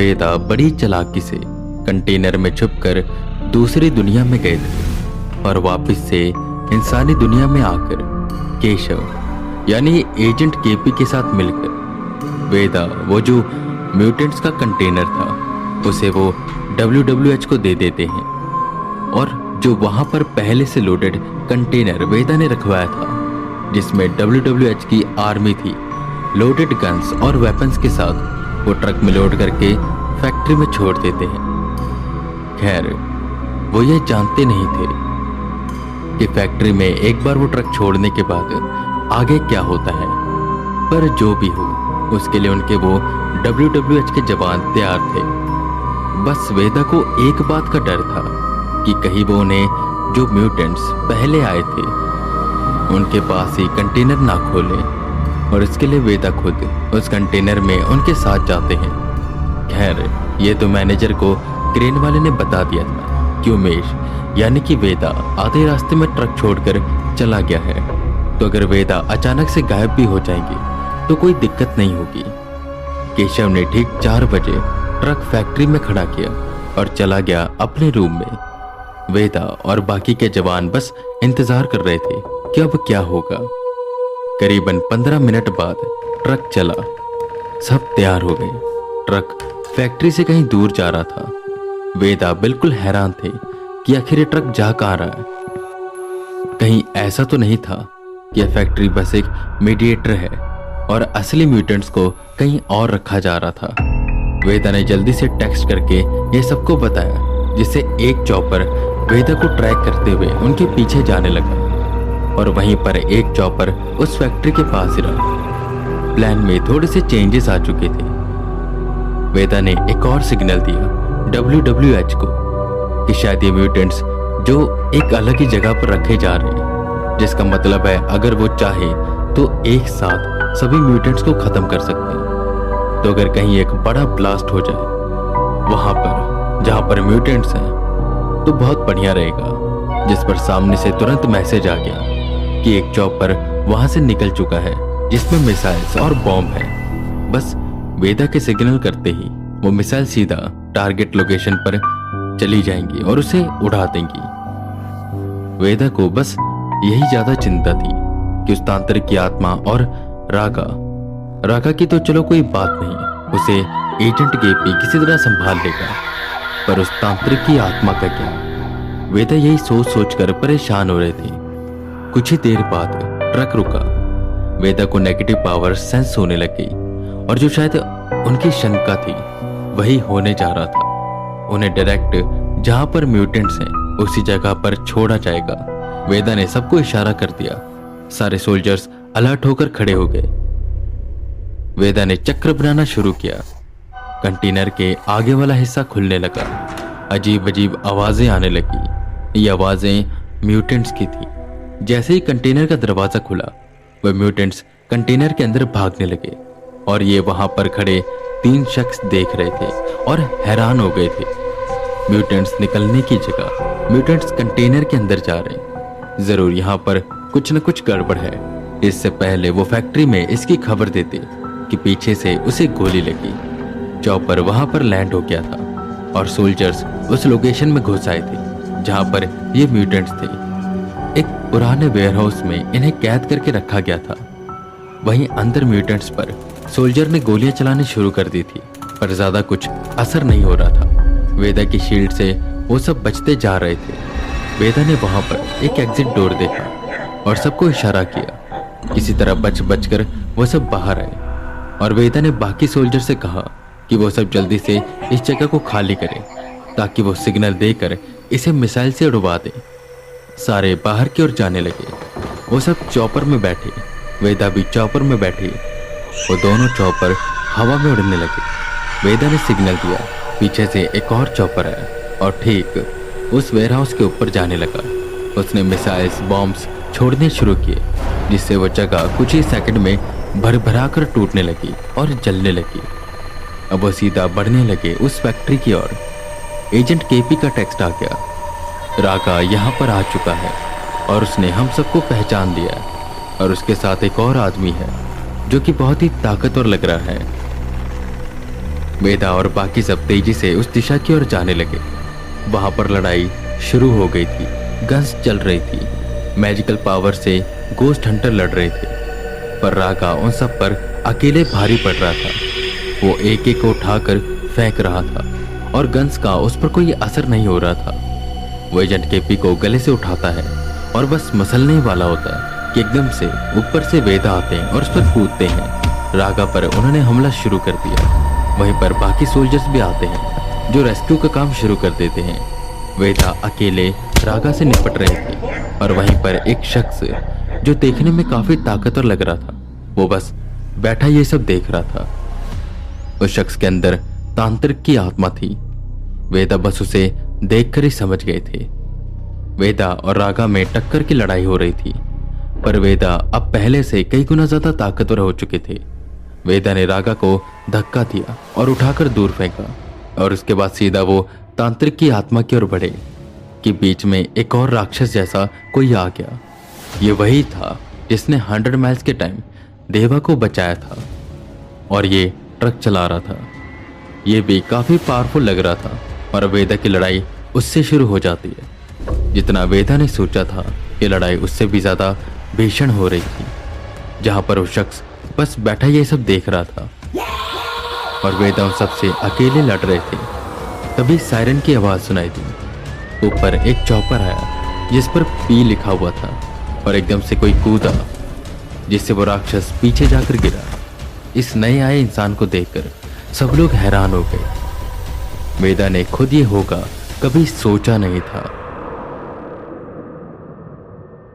वेदा बड़ी चालाकी से कंटेनर में छुपकर दूसरी दुनिया में गए थे और वापस से इंसानी दुनिया में आकर केशव यानी एजेंट केपी के साथ मिलकर वेदा वो जो म्यूटेंट्स का कंटेनर था उसे वो WWH को दे देते हैं। और जो वहां पर पहले से लोडेड कंटेनर वेदा ने रखवाया था जिसमें WWH की आर्मी थी, लोडेड गन्स और वेपन्स के साथ वो ट्रक में लोड करके फैक्ट्री में छोड़ देते हैं। खैर वो ये जानते नहीं थे कि फैक्ट्री में एक बार वो ट्रक छोड़ने के बाद आगे क्या होता है, पर जो भी हो उसके लिए उनके वो WWH के जवान तैयार थे। बस वेदा को एक बात का डर था कि कहीं वो उन्हें जो म्यूटेंट्स पहले आए थे उनके पास ही कंटेनर ना खोले, और इसके लिए वेदा खुद उस कंटेनर में उनके साथ जाते हैं। खैर ये तो मैनेजर को क्रेन वाले ने बता दिया था कि उमेश यानी कि वेदा आधे रास्ते में ट्रक छोड़कर चला गया है, तो अगर वेदा अचानक से गायब भी हो जाएंगे तो कोई दिक्कत नहीं होगी। केशव ने ठीक 4 बजे ट्रक फैक्ट्री में खड़ा किया और चला गया अपने रूम में। वेदा और बाकी के जवान बस इंतजार कर रहे थे कि अब क्या होगा। करीबन 15 मिनट बाद ट्रक चला, सब तैयार हो गए। ट्रक फैक्ट्री से कहीं दूर जा रहा था। वेदा बिल्कुल हैरान थे कि आखिर ये ट्रक जा कहाँ रहा है। कहीं ऐसा तो नहीं था कि यह फैक्ट्री बस एक मीडिएटर है और असली म्यूटेंट्स को कहीं और रखा जा रहा था। वेदा ने जल्दी से टेक्स्ट करके ये सबको बताया, जिससे एक चॉपर वेदा को ट्रैक करते हुए उनके पीछे जाने लगा और वहीं पर एक चॉपर उस फैक्ट्री के पास ही रहा। प्लान में थोड़े से चेंजेस आ चुके थे। वेदा ने एक और सिग्नल दिया WWH को कि शायद ये म्यूटेंट्स जो एक अलग ही जगह पर रखे जा रहे हैं, जिसका मतलब है अगर वो चाहे तो एक साथ सभी म्यूटेंट्स को खत्म कर सकते हैं। तो अगर कहीं एक बड़ा ब्लास्ट हो जाए वहां पर जहां पर म्यूटेंट्स हैं तो बहुत बढ़िया रहेगा। जिस पर सामने से तुरंत मैसेज आ गया कि एक चॉपर वहां से निकल चुका है जिसमें मिसाइल्स और बॉम्ब है। बस वेदा के सिग्नल करते ही वो मिसाइल सीधा टारगेट लोकेशन पर चली जाएंगी और उसे उड़ा देंगी। वेदा को बस यही ज्यादा चिंता थी कि उस तांत्रिक की आत्मा और रागा की तो चलो कोई बात नहीं, उसे एजेंट केपी किसी तरह संभाल लेगा, पर उस तांत्रिक की आत्मा का क्या। वेदा यही सोच सोचकर परेशान हो रहे थे। कुछ ही देर बाद ट्रक रुका। वेदा को नेगेटिव पावर सेंस होने लग गई और जो शायद उनकी शंका थी वही होने जा रहा था। उन्हें डायरेक्ट जहां पर म्यूटेंट्स हैं उसी जगह पर छोड़ा जाएगा। वेदा ने सबको इशारा कर दिया। सारे सोल्जर्स अलर्ट होकर खड़े हो गए। वेदा ने चक्र बनाना शुरू किया। कंटेनर के आगे वाला हिस्सा खुलने लगा। अजीब अजीब आवाजें आने लगी। ये आवाजें म्यूटेंट्स की थी। जैसे ही कंटेनर का दरवाजा खुला वह म्यूटेंट्स कंटेनर के अंदर भागने लगे और ये वहां पर खड़े 3 शख्स देख रहे थे और हैरान हो गए थे। म्यूटेंट्स निकलने की जगह म्यूटेंट्स कंटेनर के अंदर जा रहे हैं। जरूर यहाँ पर कुछ न कुछ गड़बड़ है। इससे पहले वो फैक्ट्री में इसकी खबर देते कि पीछे से उसे गोली लगी। चॉपर वहां पर लैंड हो गया था और सोल्जर्स उस लोकेशन में घुस आए थे जहां पर ये म्यूटेंट्स थे। एक पुराने वेयरहाउस में इन्हें कैद करके रखा गया था। वहीं अंदर म्यूटेंट्स पर सोल्जर ने गोलियां चलानी शुरू कर दी थी, पर ज्यादा कुछ असर नहीं हो रहा था। वेदा की शील्ड से वो सब बचते जा रहे थे। वेदा ने वहां पर एक एग्जिट डोर देखा और सबको इशारा किया। किसी तरह बच कर वो सब बाहर आए और वेदा ने बाकी सोल्जर से कहा कि वो सब जल्दी से इस जगह को खाली करें ताकि वो सिग्नल देकर इसे मिसाइल से उड़वा दे। सारे बाहर की ओर जाने लगे। वो सब चॉपर में बैठे। वेदा भी चॉपर में बैठी। वो दोनों चॉपर हवा में उड़ने लगे। वेदा ने सिग्नल दिया। पीछे से एक और चॉपर आया और ठीक उस वेयरहाउस के ऊपर जाने लगा। उसने मिसाइल्स बॉम्ब्स छोड़ने शुरू किए, जिससे वो जगह कुछ ही सेकंड में भर कर टूटने लगी और जलने लगी। अब वो सीधा बढ़ने लगे उस फैक्ट्री की ओर। एजेंट केपी का टेक्स्ट आ गया। रागा यहाँ पर आ चुका है और उसने हम सबको पहचान लिया है और उसके साथ एक और आदमी है जो कि बहुत ही ताकतवर लग रहा है। वेदा और बाकी सब तेजी से उस दिशा की ओर जाने लगे। वहां पर लड़ाई शुरू हो गई थी। गन्स चल रही थी। मैजिकल पावर से गोस्ट हंटर लड़ रहे थे, पर रागा उन सब पर अकेले भारी पड़ रहा था। वो एक एक को उठाकर फेंक रहा था और गन्स का उस पर कोई असर नहीं हो रहा था। वो एजेंट केपी को गले से उठाता है और बस मसलने ही वाला होता है कि एकदम से ऊपर से वेदा आते हैं और उस पर कूदते हैं। रागा पर उन्होंने हमला शुरू कर दिया। वहीं पर बाकी सोल्जर्स भी आते हैं जो रेस्क्यू का काम शुरू कर देते हैं। वेदा अकेले रागा से निपट रहे थे और वहीं पर एक शख्स जो देखने में काफी ताकतवर लग रहा था, वो बस बैठा ये सब देख रहा था। उस शख्स के अंदर तांत्रिक की आत्मा थी। वेदा बस उसे देखकर ही समझ गए थे। वेदा और रागा में टक्कर की लड़ाई हो रही थी, पर वेदा अब पहले से कई गुना ज्यादा ताकतवर हो चुके थे। वेदा ने रागा को धक्का दिया और उठाकर दूर फेंका और उसके बाद सीधा वो तांत्रिक की आत्मा की ओर बढ़े कि बीच में एक और राक्षस जैसा कोई आ गया। ये वही था जिसने 100 माइल्स के टाइम देवा को बचाया था और ये ट्रक चला रहा था। ये भी काफी पावरफुल लग रहा था और वेदा की लड़ाई उससे शुरू हो जाती है। जितना वेदा ने सोचा था कि लड़ाई उससे भी ज्यादा भीषण हो रही थी। जहां पर वो शख्स बस बैठा ये सब देख रहा था और वेदा उन सबसे अकेले लड़ रहे थे। तभी सायरन की आवाज सुनाई दी। ऊपर एक चॉपर आया जिस पर पी लिखा हुआ था और एकदम से कोई कूदा, जिससे वो राक्षस पीछे जाकर गिरा। इस नए आए इंसान को देखकर सब लोग हैरान हो गए। वेदा ने खुद ये होगा कभी सोचा नहीं था।